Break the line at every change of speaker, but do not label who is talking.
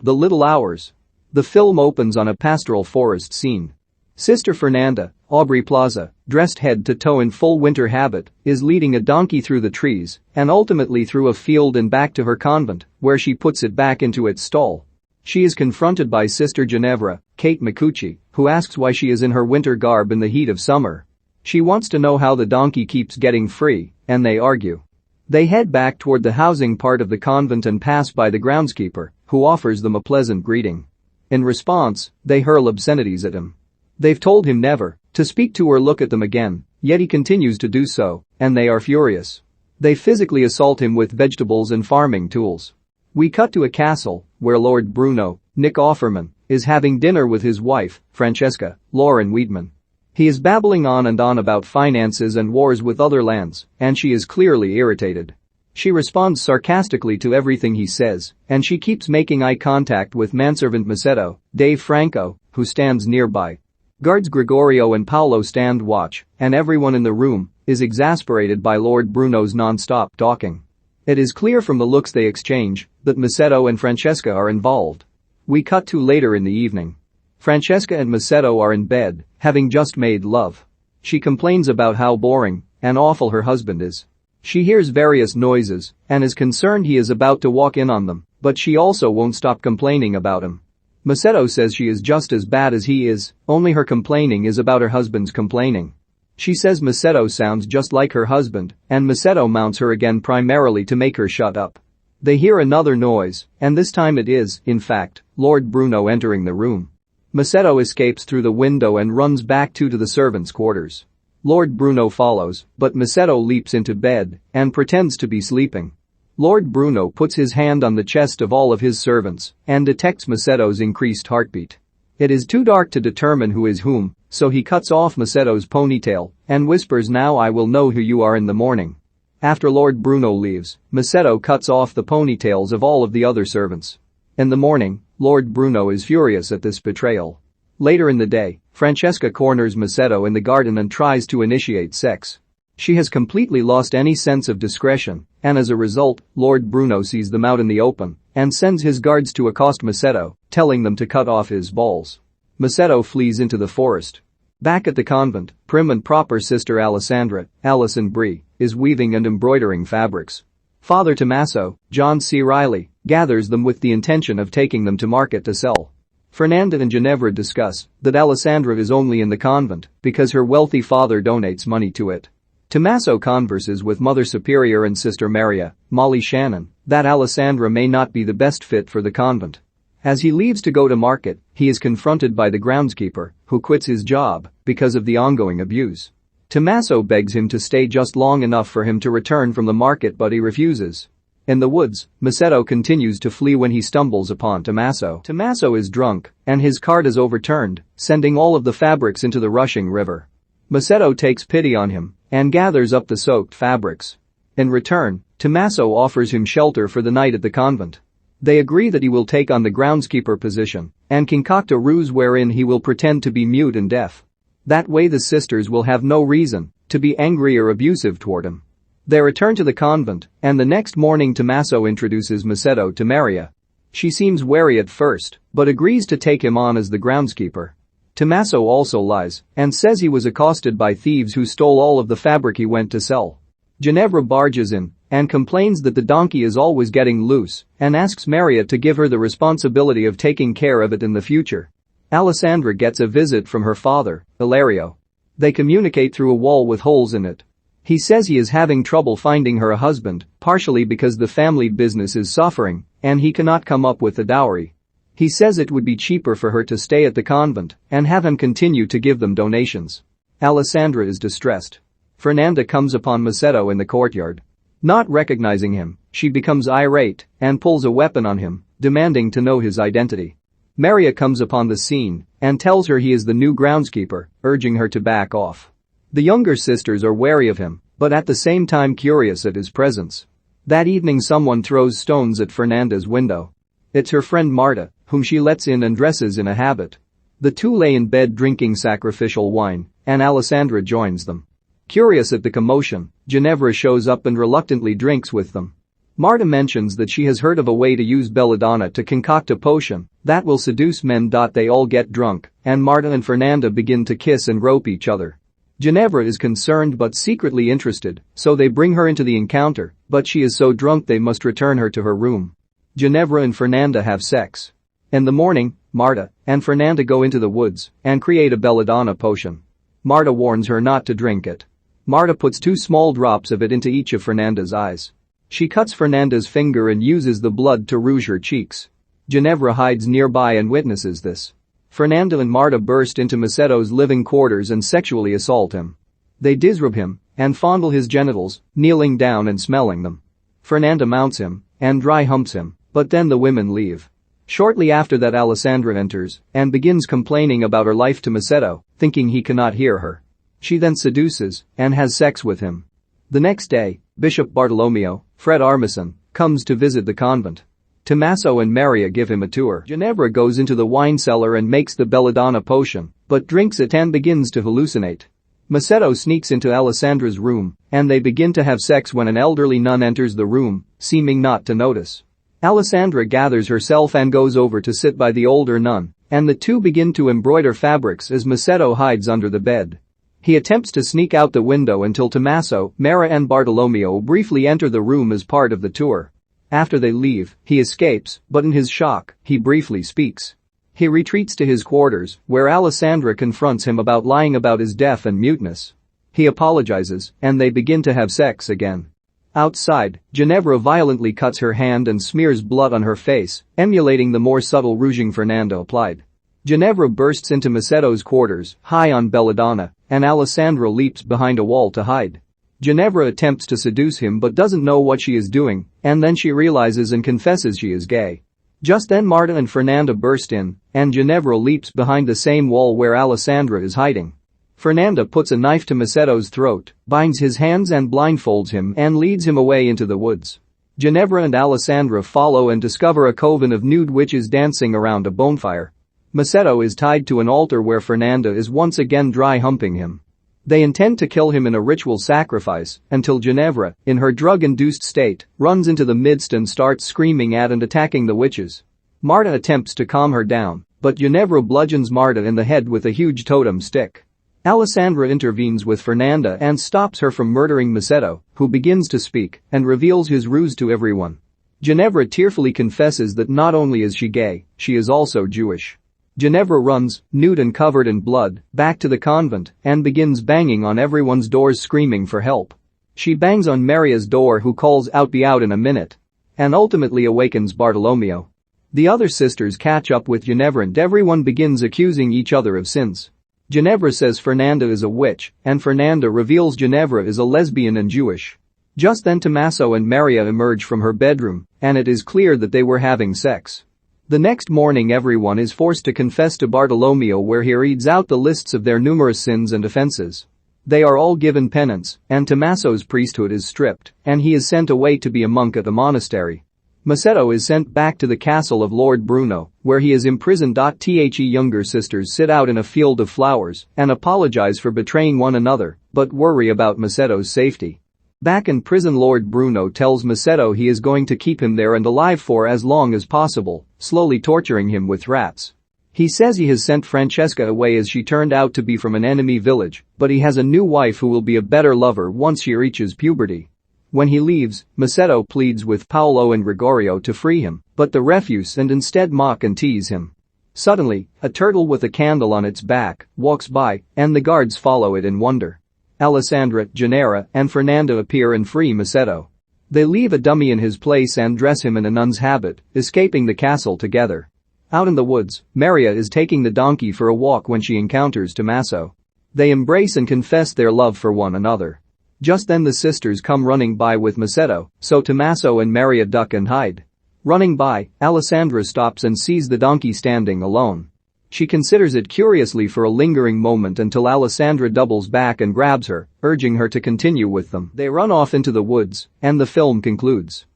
The Little Hours. The film opens on a pastoral forest scene. Sister Fernanda, Aubrey Plaza, dressed head to toe in full winter habit, is leading a donkey through the trees and ultimately through a field and back to her convent, where she puts it back into its stall. She is confronted by Sister Ginevra, Kate Micucci, who asks why she is in her winter garb in the heat of summer. She wants to know how the donkey keeps getting free, and they argue. They head back toward the housing part of the convent and pass by the groundskeeper, who offers them a pleasant greeting. In response, they hurl obscenities at him. They've told him never to speak to or look at them again, yet he continues to do so, and they are furious. They physically assault him with vegetables and farming tools. We cut to a castle, where Lord Bruno, Nick Offerman, is having dinner with his wife, Francesca, Lauren Weedman. He is babbling on and on about finances and wars with other lands, and she is clearly irritated. She responds sarcastically to everything he says, and she keeps making eye contact with manservant Macedo, Dave Franco, who stands nearby. Guards Gregorio and Paolo stand watch, and everyone in the room is exasperated by Lord Bruno's non-stop talking. It is clear from the looks they exchange that Macedo and Francesca are involved. We cut to later in the evening. Francesca and Macedo are in bed, having just made love. She complains about how boring and awful her husband is. She hears various noises and is concerned he is about to walk in on them, but she also won't stop complaining about him. Macedo says she is just as bad as he is, only her complaining is about her husband's complaining. She says Macedo sounds just like her husband, and Macedo mounts her again primarily to make her shut up. They hear another noise, and this time it is, in fact, Lord Bruno entering the room. Macedo escapes through the window and runs back to the servants' quarters. Lord Bruno follows, but Macedo leaps into bed and pretends to be sleeping. Lord Bruno puts his hand on the chest of all of his servants and detects Macedo's increased heartbeat. It is too dark to determine who is whom, so he cuts off Macedo's ponytail and whispers, "Now I will know who you are in the morning." After Lord Bruno leaves, Macedo cuts off the ponytails of all of the other servants. In the morning, Lord Bruno is furious at this betrayal. Later in the day, Francesca corners Macedo in the garden and tries to initiate sex. She has completely lost any sense of discretion, and as a result, Lord Bruno sees them out in the open and sends his guards to accost Macedo, telling them to cut off his balls. Macedo flees into the forest. Back at the convent, prim and proper Sister Alessandra, Alison Brie, is weaving and embroidering fabrics. Father Tommaso, John C. Reilly, gathers them with the intention of taking them to market to sell. Fernanda and Ginevra discuss that Alessandra is only in the convent because her wealthy father donates money to it. Tommaso converses with Mother Superior and Sister Maria, Molly Shannon, that Alessandra may not be the best fit for the convent. As he leaves to go to market, he is confronted by the groundskeeper, who quits his job because of the ongoing abuse. Tommaso begs him to stay just long enough for him to return from the market, but he refuses. In the woods, Macedo continues to flee when he stumbles upon Tommaso. Tommaso is drunk, and his cart is overturned, sending all of the fabrics into the rushing river. Macedo takes pity on him and gathers up the soaked fabrics. In return, Tommaso offers him shelter for the night at the convent. They agree that he will take on the groundskeeper position and concoct a ruse wherein he will pretend to be mute and deaf. That way the sisters will have no reason to be angry or abusive toward him. They return to the convent, and the next morning Tommaso introduces Macedo to Maria. She seems wary at first, but agrees to take him on as the groundskeeper. Tommaso also lies and says he was accosted by thieves who stole all of the fabric he went to sell. Ginevra barges in and complains that the donkey is always getting loose and asks Maria to give her the responsibility of taking care of it in the future. Alessandra gets a visit from her father, Ilario. They communicate through a wall with holes in it. He says he is having trouble finding her a husband, partially because the family business is suffering and he cannot come up with a dowry. He says it would be cheaper for her to stay at the convent and have him continue to give them donations. Alessandra is distressed. Fernanda comes upon Macedo in the courtyard. Not recognizing him, she becomes irate and pulls a weapon on him, demanding to know his identity. Maria comes upon the scene and tells her he is the new groundskeeper, urging her to back off. The younger sisters are wary of him, but at the same time curious at his presence. That evening someone throws stones at Fernanda's window. It's her friend Marta, whom she lets in and dresses in a habit. The two lay in bed drinking sacrificial wine, and Alessandra joins them. Curious at the commotion, Ginevra shows up and reluctantly drinks with them. Marta mentions that she has heard of a way to use belladonna to concoct a potion that will seduce men. They all get drunk, and Marta and Fernanda begin to kiss and rope each other. Ginevra is concerned but secretly interested, so they bring her into the encounter, but she is so drunk they must return her to her room. Ginevra and Fernanda have sex. In the morning, Marta and Fernanda go into the woods and create a belladonna potion. Marta warns her not to drink it. Marta puts 2 small drops of it into each of Fernanda's eyes. She cuts Fernanda's finger and uses the blood to rouge her cheeks. Ginevra hides nearby and witnesses this. Fernanda and Marta burst into Macetto's living quarters and sexually assault him. They disrobe him and fondle his genitals, kneeling down and smelling them. Fernanda mounts him and dry humps him, but then the women leave. Shortly after that, Alessandra enters and begins complaining about her life to Macetto, thinking he cannot hear her. She then seduces and has sex with him. The next day, Bishop Bartolomeo, Fred Armisen, comes to visit the convent. Tommaso and Maria give him a tour. Ginevra goes into the wine cellar and makes the belladonna potion, but drinks it and begins to hallucinate. Macetto sneaks into Alessandra's room, and they begin to have sex when an elderly nun enters the room, seeming not to notice. Alessandra gathers herself and goes over to sit by the older nun, and the two begin to embroider fabrics as Macetto hides under the bed. He attempts to sneak out the window until Tommaso, Mara and Bartolomeo briefly enter the room as part of the tour. After they leave, he escapes, but in his shock, he briefly speaks. He retreats to his quarters, where Alessandra confronts him about lying about his deaf and muteness. He apologizes, and they begin to have sex again. Outside, Ginevra violently cuts her hand and smears blood on her face, emulating the more subtle rouging Fernando applied. Ginevra bursts into Macetto's quarters, high on belladonna, and Alessandra leaps behind a wall to hide. Ginevra attempts to seduce him but doesn't know what she is doing, and then she realizes and confesses she is gay. Just then Marta and Fernanda burst in, and Ginevra leaps behind the same wall where Alessandra is hiding. Fernanda puts a knife to Macetto's throat, binds his hands and blindfolds him and leads him away into the woods. Ginevra and Alessandra follow and discover a coven of nude witches dancing around a bonfire. Macetto is tied to an altar where Fernanda is once again dry humping him. They intend to kill him in a ritual sacrifice until Ginevra, in her drug-induced state, runs into the midst and starts screaming at and attacking the witches. Marta attempts to calm her down, but Ginevra bludgeons Marta in the head with a huge totem stick. Alessandra intervenes with Fernanda and stops her from murdering Macetto, who begins to speak and reveals his ruse to everyone. Ginevra tearfully confesses that not only is she gay, she is also Jewish. Ginevra runs, nude and covered in blood, back to the convent and begins banging on everyone's doors screaming for help. She bangs on Maria's door, who calls out "Be out in a minute," and ultimately awakens Bartolomeo. The other sisters catch up with Ginevra and everyone begins accusing each other of sins. Ginevra says Fernanda is a witch, and Fernanda reveals Ginevra is a lesbian and Jewish. Just then Tommaso and Maria emerge from her bedroom, and it is clear that they were having sex. The next morning everyone is forced to confess to Bartolomeo, where he reads out the lists of their numerous sins and offenses. They are all given penance, and Tommaso's priesthood is stripped, and he is sent away to be a monk at the monastery. Macetto is sent back to the castle of Lord Bruno, where he is imprisoned. The younger sisters sit out in a field of flowers and apologize for betraying one another, but worry about Macetto's safety. Back in prison, Lord Bruno tells Macetto he is going to keep him there and alive for as long as possible, slowly torturing him with rats. He says he has sent Francesca away as she turned out to be from an enemy village, but he has a new wife who will be a better lover once she reaches puberty. When he leaves, Macetto pleads with Paolo and Gregorio to free him, but they refuse and instead mock and tease him. Suddenly, a turtle with a candle on its back walks by, and the guards follow it in wonder. Alessandra, Ginevra, and Fernanda appear and free Macetto. They leave a dummy in his place and dress him in a nun's habit, escaping the castle together. Out in the woods, Maria is taking the donkey for a walk when she encounters Tommaso. They embrace and confess their love for one another. Just then the sisters come running by with Macetto, so Tommaso and Maria duck and hide. Running by, Alessandra stops and sees the donkey standing alone. She considers it curiously for a lingering moment until Alessandra doubles back and grabs her, urging her to continue with them. They run off into the woods, and the film concludes.